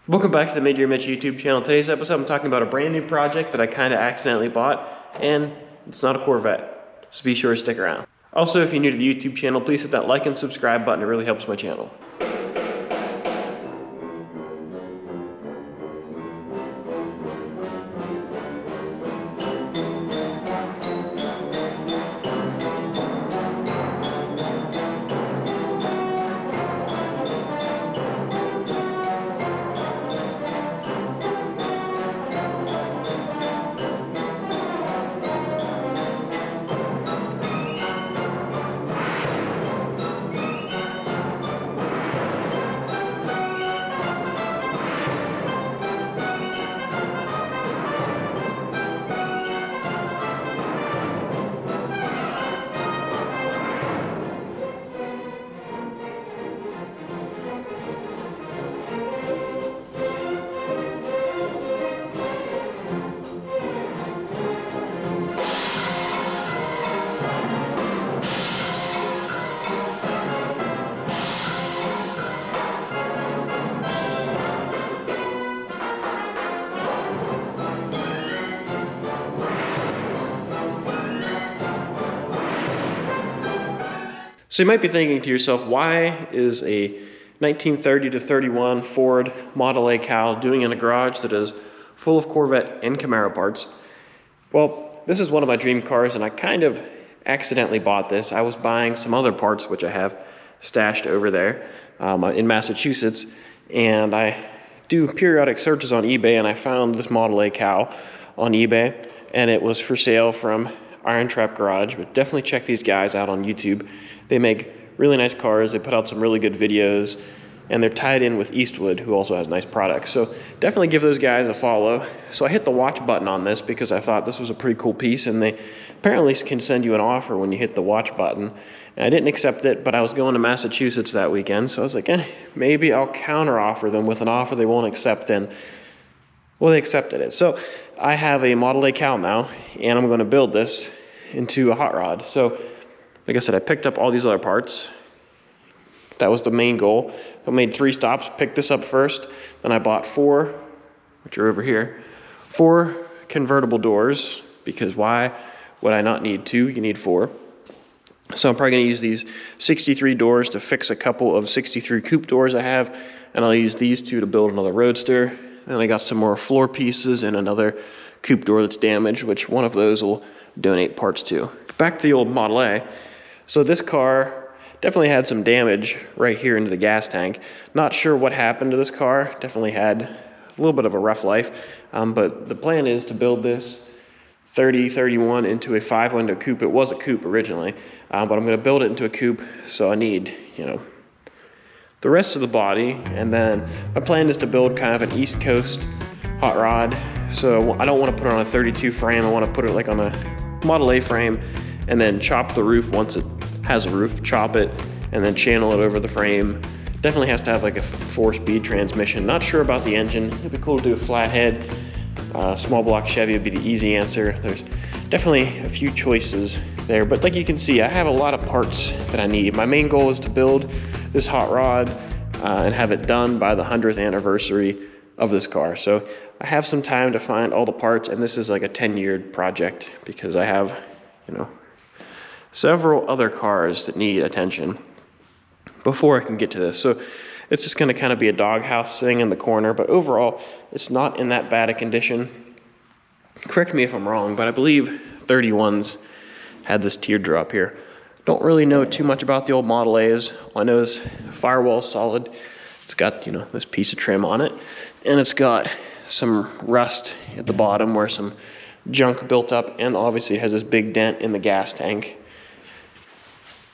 Welcome back to the Mid-Year Mitch YouTube channel. Today's episode, I'm talking about a brand new project that I kind of accidentally bought, and it's not a Corvette, so be sure to stick around. Also, if you're new to the YouTube channel, please hit that like and subscribe button. It really helps my channel. So you might be thinking to yourself, why is a 1930 to 31 Ford Model A cow doing in a garage that is full of Corvette and Camaro parts? Well, this is one of my dream cars, and I kind of accidentally bought this. I was buying some other parts, which I have stashed over there in Massachusetts, and I do periodic searches on eBay, and I found this Model A cow on eBay, and it was for sale from Iron Trap Garage. But definitely check these guys out on YouTube. They make really nice cars. They put out some really good videos, and they're tied in with Eastwood, who also has nice products. So definitely give those guys a follow. So I hit the watch button on this because I thought this was a pretty cool piece, and they apparently can send you an offer when you hit the watch button. And I didn't accept it, but I was going to Massachusetts that weekend, so I was like, maybe I'll counter offer them with an offer they won't accept. And well, they accepted it. So I have a Model A cow now, and I'm going to build this into a hot rod. So like I said, I picked up all these other parts. That was the main goal. I made 3 stops, picked this up first, then I bought 4, which are over here, 4 convertible doors, because why would I not need 2? You need 4. So I'm probably gonna use these 63 doors to fix a couple of 63 coupe doors I have, and I'll use these 2 to build another Roadster. Then I got some more floor pieces and another coupe door that's damaged, which one of those will donate parts to. Back to the old Model A. So this car definitely had some damage right here into the gas tank. Not sure what happened to this car. Definitely had a little bit of a rough life. But the plan is to build this 31 into a 5-window coupe. It was a coupe originally, but I'm going to build it into a coupe. So I need, the rest of the body. And then my plan is to build kind of an East Coast hot rod. So I don't want to put it on a 32 frame. I want to put it like on a Model A frame, and then chop the roof once it has a roof, chop it, and then channel it over the frame. Definitely has to have like a 4-speed transmission. Not sure about the engine. It'd be cool to do a flathead. Small block Chevy would be the easy answer. There's definitely a few choices there, but like you can see, I have a lot of parts that I need. My main goal is to build this hot rod and have it done by the 100th anniversary of this car. So I have some time to find all the parts, and this is like a 10-year project because I have, several other cars that need attention before I can get to this. So it's just going to kind of be a doghouse thing in the corner, but overall it's not in that bad a condition. Correct me if I'm wrong, but I believe 31s had this teardrop here. Don't really know too much about the old Model A's. All I know is firewall's solid. It's got, this piece of trim on it, and it's got some rust at the bottom where some junk built up, and obviously it has this big dent in the gas tank.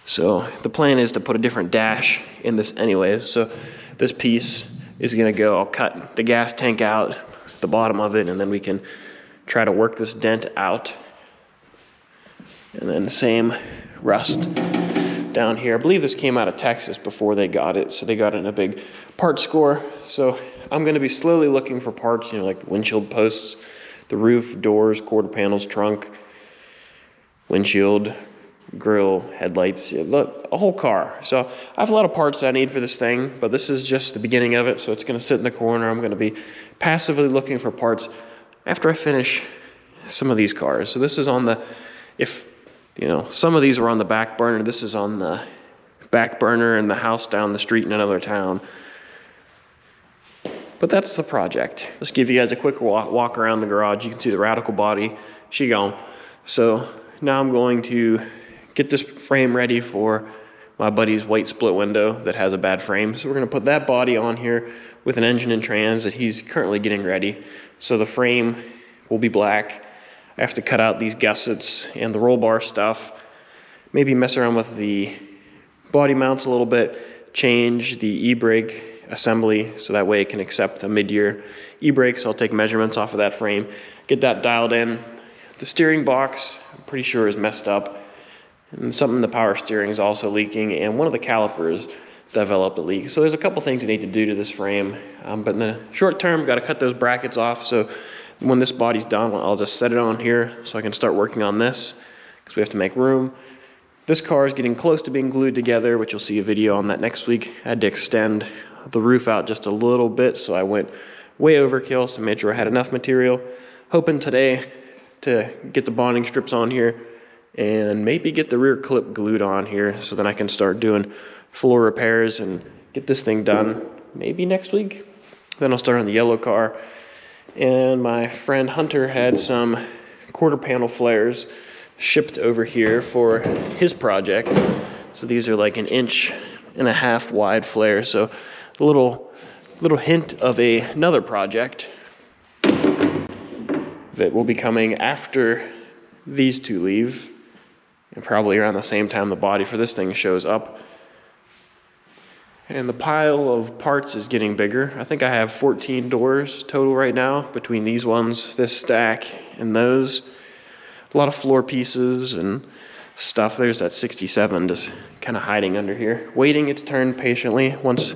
So the plan is to put a different dash in this anyways. So this piece is gonna go, I'll cut the gas tank out, the bottom of it, and then we can try to work this dent out. And then the same rust down here. I believe this came out of Texas before they got it. So they got it in a big part score. So I'm gonna be slowly looking for parts, like the windshield posts, the roof, doors, quarter panels, trunk, windshield, grill, headlights, a whole car. So I have a lot of parts that I need for this thing, but this is just the beginning of it. So it's going to sit in the corner. I'm going to be passively looking for parts after I finish some of these cars. So this is on the, if, you know, some of these were on the back burner. This is on the back burner in the house down the street in another town. But that's the project. Let's give you guys a quick walk around the garage. You can see the radical body. She gone. So now I'm going to get this frame ready for my buddy's white split window that has a bad frame. So we're gonna put that body on here with an engine and trans that he's currently getting ready. So the frame will be black. I have to cut out these gussets and the roll bar stuff. Maybe mess around with the body mounts a little bit, change the e-brake assembly so that way it can accept a mid-year e-brake. So I'll take measurements off of that frame, get that dialed in. The steering box, I'm pretty sure, is messed up. And something in the power steering is also leaking, and one of the calipers developed a leak. So there's a couple things you need to do to this frame. But in the short term, got to cut those brackets off. So when this body's done, I'll just set it on here so I can start working on this because we have to make room. This car is getting close to being glued together, which you'll see a video on that next week. I had to extend the roof out just a little bit, so I went way overkill, so made sure I had enough material. Hoping today to get the bonding strips on here and maybe get the rear clip glued on here so then I can start doing floor repairs and get this thing done maybe next week. Then I'll start on the yellow car. And my friend Hunter had some quarter panel flares shipped over here for his project. So these are like 1.5 inch wide flares. So a little hint of another project that will be coming after these two leave, and probably around the same time the body for this thing shows up. And the pile of parts is getting bigger. I think I have 14 doors total right now between these ones, this stack, and those. A lot of floor pieces and stuff. There's that 67 just kind of hiding under here, waiting its turn patiently once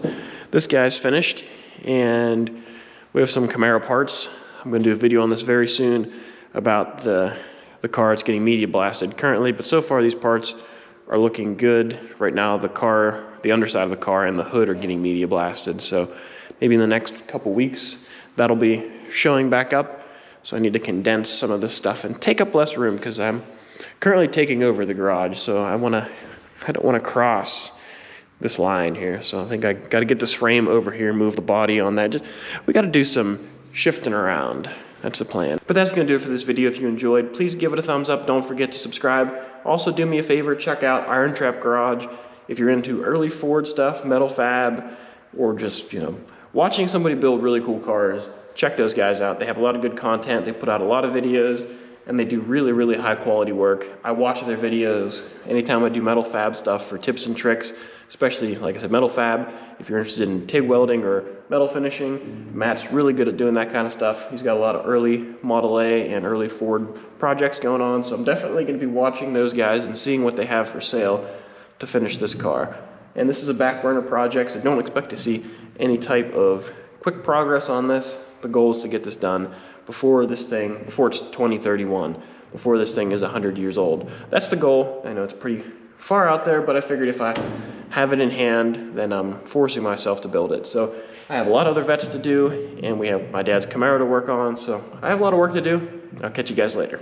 this guy's finished. And we have some Camaro parts. I'm going to do a video on this very soon about the car. It's getting media blasted currently, but so far these parts are looking good. Right now the underside of the car and the hood are getting media blasted. So maybe in the next couple weeks that'll be showing back up. So I need to condense some of this stuff and take up less room because I'm currently taking over the garage. So I don't want to cross this line here. So I think I got to get this frame over here, move the body on that. We got to do some shifting around. That's the plan. But that's going to do it for this video. If you enjoyed, please give it a thumbs up. Don't forget to subscribe. Also, do me a favor, check out Iron Trap Garage. If you're into early Ford stuff, metal fab, or just, watching somebody build really cool cars, check those guys out. They have a lot of good content. They put out a lot of videos, and they do really, really high quality work. I watch their videos anytime I do metal fab stuff for tips and tricks, especially, like I said, metal fab. If you're interested in TIG welding or metal finishing, Matt's really good at doing that kind of stuff. He's got a lot of early Model A and early Ford projects going on, so I'm definitely going to be watching those guys and seeing what they have for sale to finish this car. And this is a back burner project, so don't expect to see any type of quick progress on this. The goal is to get this done before it's 2031, before this thing is 100 years old. That's the goal. I know it's pretty far out there, but I figured if I have it in hand, then I'm forcing myself to build it. So I have a lot of other vets to do, and we have my dad's Camaro to work on, so I have a lot of work to do. I'll catch you guys later.